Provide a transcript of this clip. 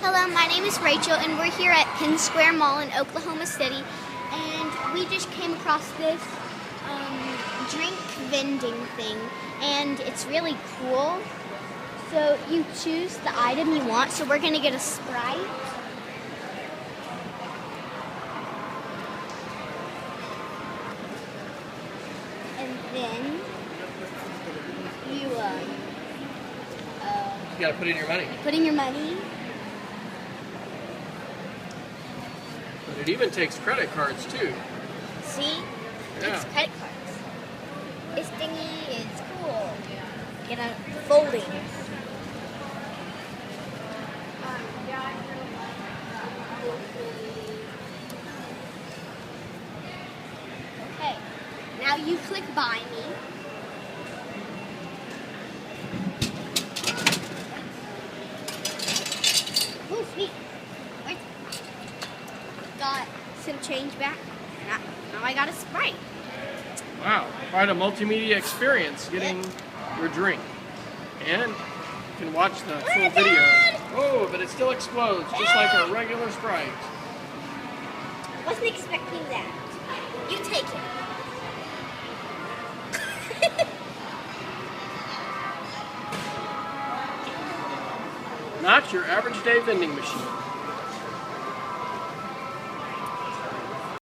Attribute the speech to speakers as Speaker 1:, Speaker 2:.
Speaker 1: Hello, my name is Rachel, and we're here at Penn Square Mall in Oklahoma City, and we just came across this drink vending thing, and it's really cool. So you choose the item you want, so we're going to get a Sprite. And then you
Speaker 2: gotta put in your money.
Speaker 1: put in your money.
Speaker 2: But it even takes credit cards too.
Speaker 1: See?
Speaker 2: Yeah.
Speaker 1: It's credit cards. This thingy is cool. Get a folding. Okay. Now you click buy me. Oh, sweet. Wait. Got some change back. Now I got a Sprite.
Speaker 2: Wow, quite a multimedia experience getting your drink. And you can watch the full video. Oh, but it still explodes, just like a regular Sprite.
Speaker 1: Wasn't expecting that. You take it.
Speaker 2: Not your average day vending machine.